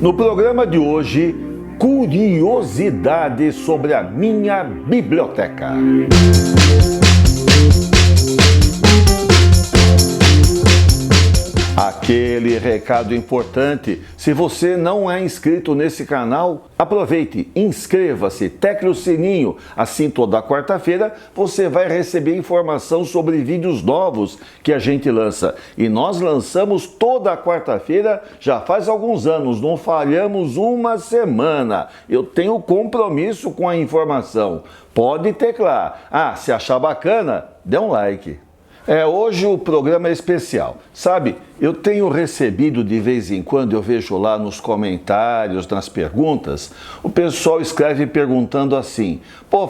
No programa de hoje, curiosidades sobre a minha biblioteca. Aquele recado importante: se você não é inscrito nesse canal, aproveite, inscreva-se, tecle o sininho, assim toda quarta-feira você vai receber informação sobre vídeos novos que a gente lança. E nós lançamos toda quarta-feira, já faz alguns anos, não falhamos uma semana. Eu tenho compromisso com a informação. Pode teclar. Se achar bacana, dê um like. Hoje o programa é especial. Sabe, eu tenho recebido de vez em quando, eu vejo lá nos comentários, nas perguntas, o pessoal escreve perguntando assim: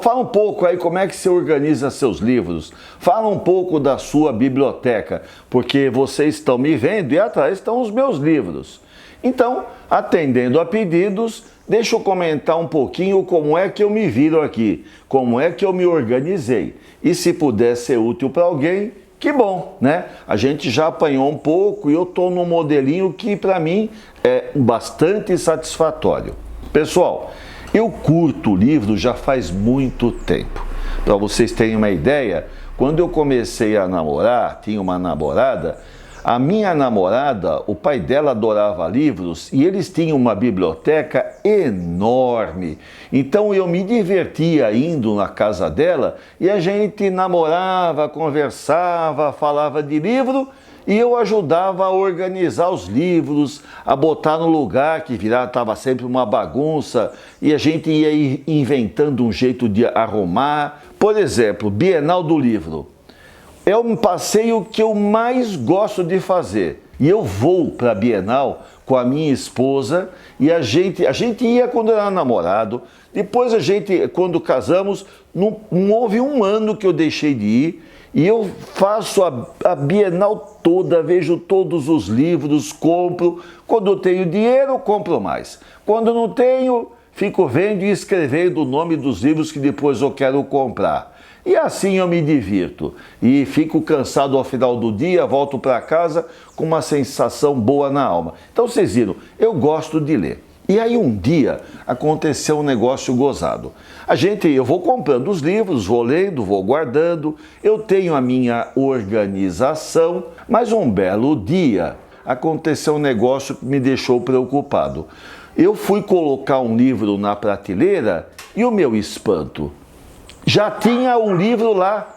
fala um pouco aí como é que você organiza seus livros, fala um pouco da sua biblioteca, porque vocês estão me vendo e atrás estão os meus livros. Então, atendendo a pedidos, deixa eu comentar um pouquinho como é que eu me viro aqui, como é que eu me organizei. E se puder ser útil para alguém, que bom, né? A gente já apanhou um pouco e eu estou num modelinho que para mim é bastante satisfatório. Pessoal, eu curto livro já faz muito tempo. Para vocês terem uma ideia, quando eu comecei a namorar, tinha uma namorada. A minha namorada, o pai dela adorava livros e eles tinham uma biblioteca enorme. Então eu me divertia indo na casa dela e a gente namorava, conversava, falava de livro e eu ajudava a organizar os livros, a botar no lugar que estava sempre uma bagunça e a gente ia inventando um jeito de arrumar. Por exemplo, Bienal do Livro. É um passeio que eu mais gosto de fazer. E eu vou para a Bienal com a minha esposa e a gente ia quando era namorado. Depois quando casamos, não houve um ano que eu deixei de ir. E eu faço a Bienal toda, vejo todos os livros, compro. Quando eu tenho dinheiro, compro mais. Quando não tenho, fico vendo e escrevendo o nome dos livros que depois eu quero comprar. E assim eu me divirto e fico cansado ao final do dia, volto para casa com uma sensação boa na alma. Então vocês viram, eu gosto de ler. E aí um dia aconteceu um negócio gozado. Eu vou comprando os livros, vou lendo, vou guardando, eu tenho a minha organização, mas um belo dia aconteceu um negócio que me deixou preocupado. Eu fui colocar um livro na prateleira e o meu espanto, já tinha um livro lá,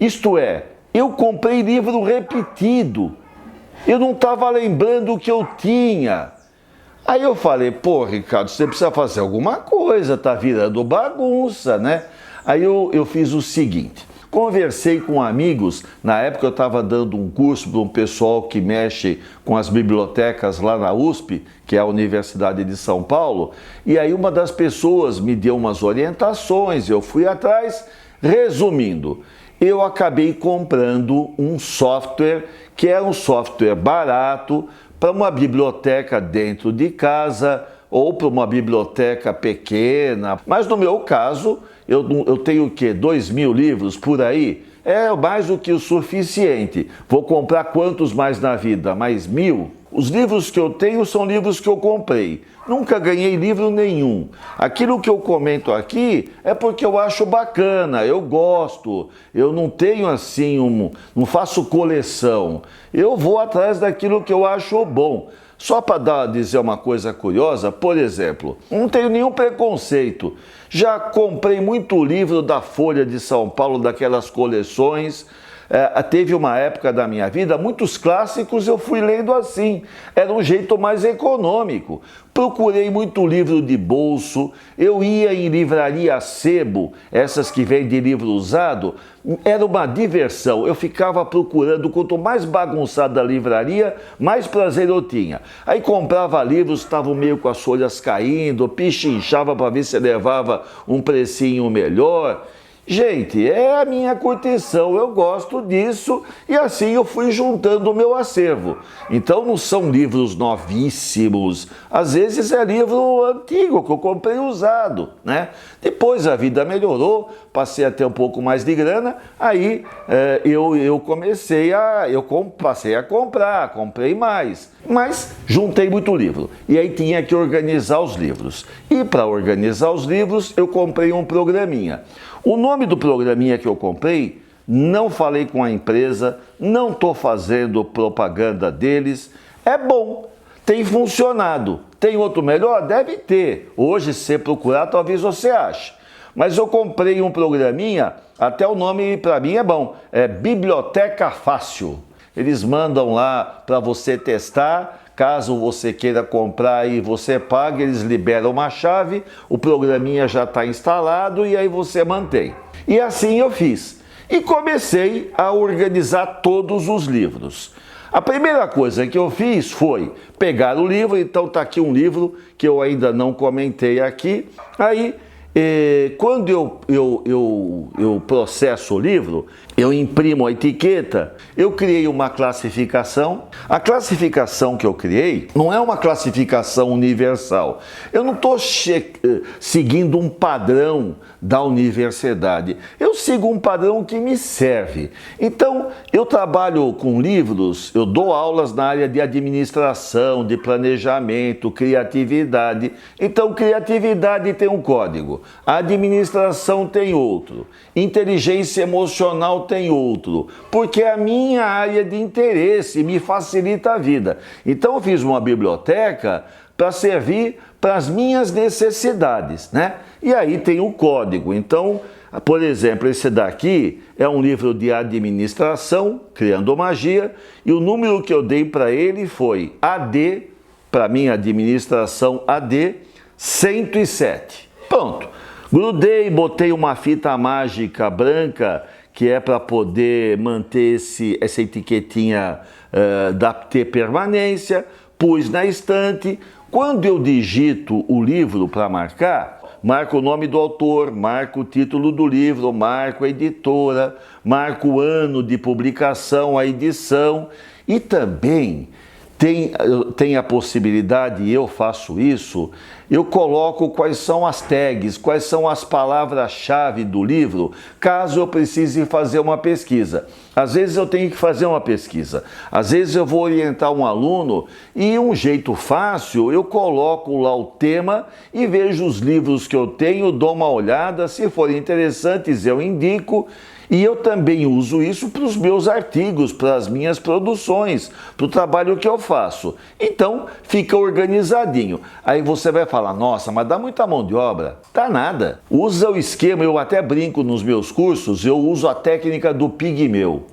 isto é, eu comprei livro repetido, eu não estava lembrando o que eu tinha. Aí eu falei, Ricardo, você precisa fazer alguma coisa, tá virando bagunça, né? Aí eu fiz o seguinte, conversei com amigos, na época eu estava dando um curso para um pessoal que mexe com as bibliotecas lá na USP, que é a Universidade de São Paulo, e aí uma das pessoas me deu umas orientações, eu fui atrás. Resumindo, eu acabei comprando um software, que era um software barato, para uma biblioteca dentro de casa, ou para uma biblioteca pequena, mas no meu caso, eu tenho o quê? 2.000 livros por aí? É mais do que o suficiente. Vou comprar quantos mais na vida? Mais 1.000? Os livros que eu tenho são livros que eu comprei. Nunca ganhei livro nenhum. Aquilo que eu comento aqui é porque eu acho bacana, eu gosto. Eu não tenho assim, não faço coleção. Eu vou atrás daquilo que eu acho bom. Só para dizer uma coisa curiosa, por exemplo, não tenho nenhum preconceito. Já comprei muito livro da Folha de São Paulo, daquelas coleções. Teve uma época da minha vida, muitos clássicos eu fui lendo assim, era um jeito mais econômico. Procurei muito livro de bolso, eu ia em livraria sebo, essas que vendem livro usado, era uma diversão. Eu ficava procurando, quanto mais bagunçada a livraria, mais prazer eu tinha. Aí comprava livros, estavam meio com as folhas caindo, pichinchava para ver se levava um precinho melhor. Gente, é a minha curtição, eu gosto disso e assim eu fui juntando o meu acervo. Então não são livros novíssimos, às vezes é livro antigo que eu comprei usado, né? Depois a vida melhorou, passei a ter um pouco mais de grana, aí eu passei a comprar, comprei mais, mas juntei muito livro e aí tinha que organizar os livros. E para organizar os livros eu comprei um programinha. O nome do programinha que eu comprei, não falei com a empresa, não estou fazendo propaganda deles, é bom, tem funcionado. Tem outro melhor? Deve ter. Hoje, se você procurar, talvez você ache. Mas eu comprei um programinha, até o nome para mim é bom, é Biblioteca Fácil. Eles mandam lá para você testar. Caso você queira comprar e você pague, eles liberam uma chave, o programinha já está instalado e aí você mantém. E assim eu fiz. E comecei a organizar todos os livros. A primeira coisa que eu fiz foi pegar o livro, então está aqui um livro que eu ainda não comentei aqui. Aí, quando eu processo o livro, eu imprimo a etiqueta, eu criei uma classificação. A classificação que eu criei não é uma classificação universal. Eu não estou seguindo um padrão da universidade. Eu sigo um padrão que me serve. Então, eu trabalho com livros, eu dou aulas na área de administração, de planejamento, criatividade. Então, criatividade tem um código, administração tem outro, inteligência emocional tem outro, porque é a minha área de interesse me facilita a vida. Então eu fiz uma biblioteca para servir para as minhas necessidades, né? E aí tem o código. Então, por exemplo, esse daqui é um livro de administração, Criando Magia, e o número que eu dei para ele foi AD, para mim administração AD 107. Pronto. Grudei, botei uma fita mágica branca, que é para poder manter essa etiquetinha ter permanência, pus na estante. Quando eu digito o livro para marcar, marco o nome do autor, marco o título do livro, marco a editora, marco o ano de publicação, a edição e também tem a possibilidade, e eu faço isso, eu coloco quais são as tags, quais são as palavras-chave do livro, caso eu precise fazer uma pesquisa. Às vezes eu tenho que fazer uma pesquisa, às vezes eu vou orientar um aluno e um jeito fácil, eu coloco lá o tema e vejo os livros que eu tenho, dou uma olhada, se forem interessantes eu indico. E eu também uso isso para os meus artigos, para as minhas produções, para o trabalho que eu faço. Então, fica organizadinho. Aí você vai falar, nossa, mas dá muita mão de obra. Dá nada. Usa o esquema, eu até brinco nos meus cursos, eu uso a técnica do pigmeu.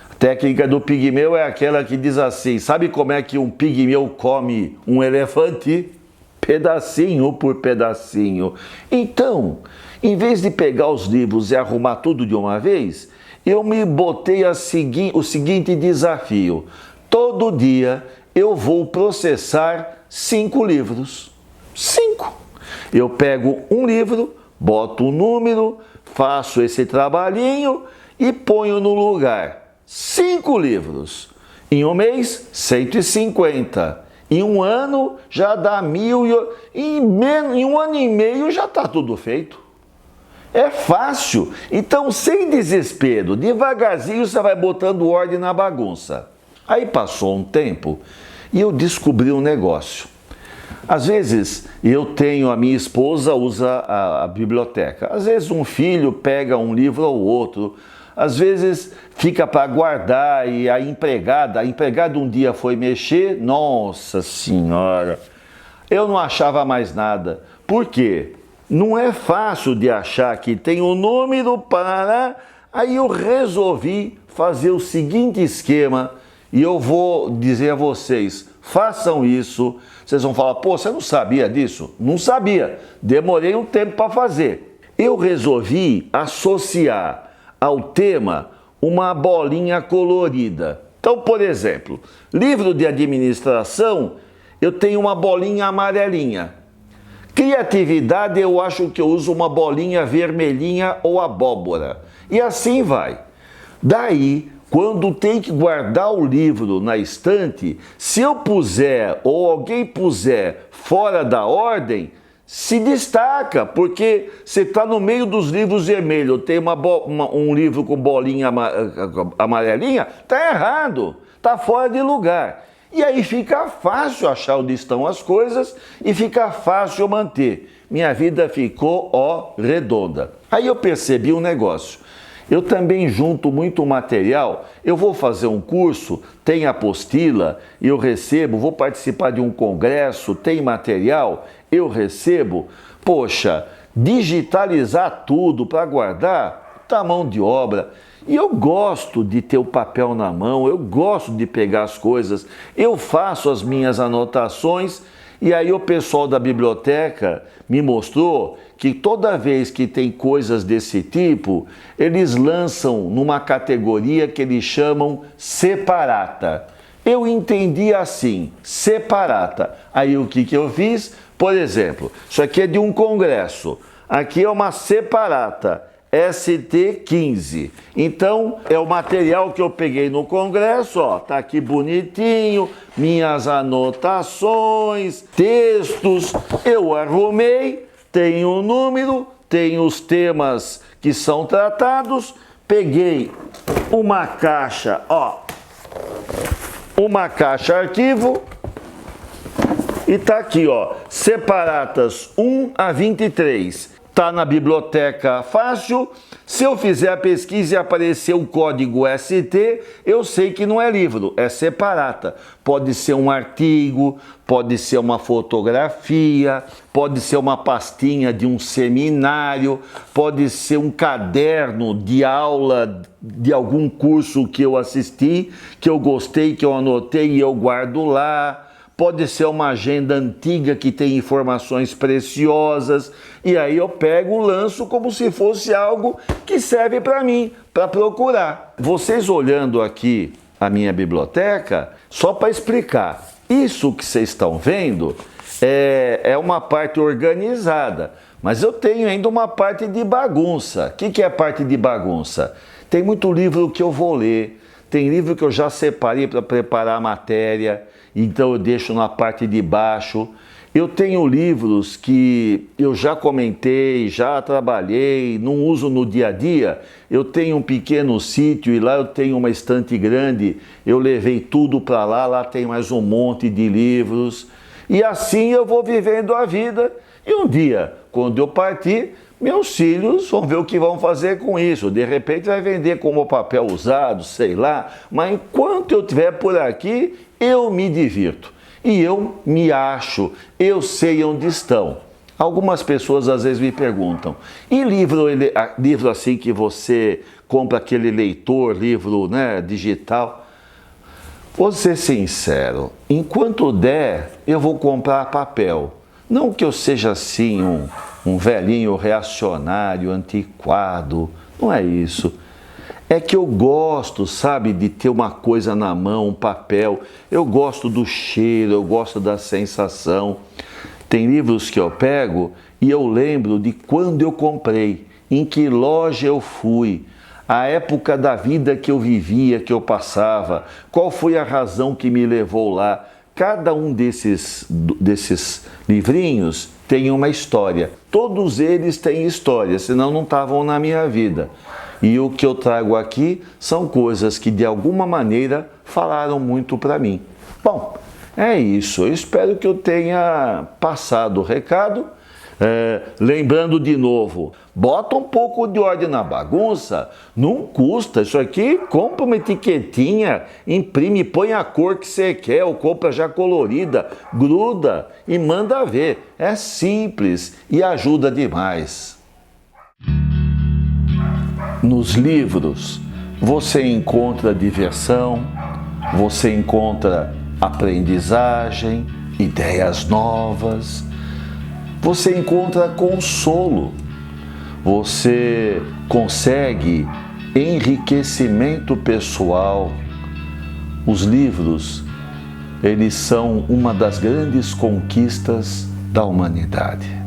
A técnica do pigmeu é aquela que diz assim, sabe como é que um pigmeu come um elefante? Pedacinho por pedacinho. Então, em vez de pegar os livros e arrumar tudo de uma vez, eu me botei o seguinte desafio. Todo dia eu vou processar 5 livros. 5. Eu pego um livro, boto um número, faço esse trabalhinho e ponho no lugar. 5 livros. Em um mês, 150. Em um ano já dá 1.000, em um ano e meio já está tudo feito. É fácil. Então, sem desespero, devagarzinho você vai botando ordem na bagunça. Aí passou um tempo e eu descobri um negócio. Às vezes a minha esposa usa a biblioteca. Às vezes um filho pega um livro ou outro. Às vezes fica para guardar e a empregada um dia foi mexer, nossa senhora, eu não achava mais nada. Por quê? Não é fácil de achar que tem o número para... Aí eu resolvi fazer o seguinte esquema e eu vou dizer a vocês, façam isso. Vocês vão falar, pô, você não sabia disso? Não sabia, demorei um tempo para fazer. Eu resolvi associar ao tema uma bolinha colorida. Então, por exemplo, livro de administração, eu tenho uma bolinha amarelinha. Criatividade, eu acho que eu uso uma bolinha vermelhinha ou abóbora. E assim vai. Daí, quando tem que guardar o livro na estante, se eu puser ou alguém puser fora da ordem, se destaca, porque você está no meio dos livros vermelhos, tem um livro com bolinha amarelinha, está errado, está fora de lugar. E aí fica fácil achar onde estão as coisas e fica fácil manter. Minha vida ficou, redonda. Aí eu percebi um negócio. Eu também junto muito material, eu vou fazer um curso, tem apostila, eu recebo, vou participar de um congresso, tem material, eu recebo. Poxa, digitalizar tudo para guardar, tá mão de obra. E eu gosto de ter o papel na mão, eu gosto de pegar as coisas, eu faço as minhas anotações. E aí o pessoal da biblioteca me mostrou que toda vez que tem coisas desse tipo, eles lançam numa categoria que eles chamam separata. Eu entendi assim, separata. Aí o que eu fiz? Por exemplo, isso aqui é de um congresso, aqui é uma separata. ST15. Então, é o material que eu peguei no congresso, tá aqui bonitinho, minhas anotações, textos, eu arrumei, tem o número, tem os temas que são tratados, peguei uma caixa, uma caixa arquivo, e tá aqui, separatas 1 a 23. Está na biblioteca fácil. Se eu fizer a pesquisa e aparecer o código ST, eu sei que não é livro, é separata. Pode ser um artigo, pode ser uma fotografia, pode ser uma pastinha de um seminário, pode ser um caderno de aula de algum curso que eu assisti, que eu gostei, que eu anotei e eu guardo lá. Pode ser uma agenda antiga que tem informações preciosas, e aí eu pego, lanço como se fosse algo que serve para mim, para procurar. Vocês olhando aqui a minha biblioteca, só para explicar, isso que vocês estão vendo é uma parte organizada, mas eu tenho ainda uma parte de bagunça. O que é a parte de bagunça? Tem muito livro que eu vou ler, tem livro que eu já separei para preparar a matéria, então eu deixo na parte de baixo. Eu tenho livros que eu já comentei, já trabalhei, não uso no dia a dia. Eu tenho um pequeno sítio e lá eu tenho uma estante grande, eu levei tudo para lá, lá tem mais um monte de livros. E assim eu vou vivendo a vida, e um dia, quando eu partir, meus filhos vão ver o que vão fazer com isso. De repente vai vender como papel usado, sei lá. Mas enquanto eu estiver por aqui, eu me divirto. E eu me acho, eu sei onde estão. Algumas pessoas às vezes me perguntam, e livro assim que você compra aquele leitor, livro digital? Vou ser sincero, enquanto der, eu vou comprar papel. Não que eu seja assim um velhinho reacionário, antiquado, não é isso. É que eu gosto, sabe, de ter uma coisa na mão, um papel. Eu gosto do cheiro, eu gosto da sensação. Tem livros que eu pego e eu lembro de quando eu comprei, em que loja eu fui, a época da vida que eu vivia, que eu passava, qual foi a razão que me levou lá. Cada um desses livrinhos tem uma história. Todos eles têm história, senão não estavam na minha vida. E o que eu trago aqui são coisas que de alguma maneira falaram muito para mim. Bom, é isso. Eu espero que eu tenha passado o recado. Lembrando de novo, bota um pouco de ordem na bagunça, não custa. Isso aqui, compra uma etiquetinha, imprime, põe a cor que você quer, ou compra já colorida, gruda e manda ver. É simples e ajuda demais. Nos livros você encontra diversão, você encontra aprendizagem, ideias novas, você encontra consolo, você consegue enriquecimento pessoal. Os livros, eles são uma das grandes conquistas da humanidade.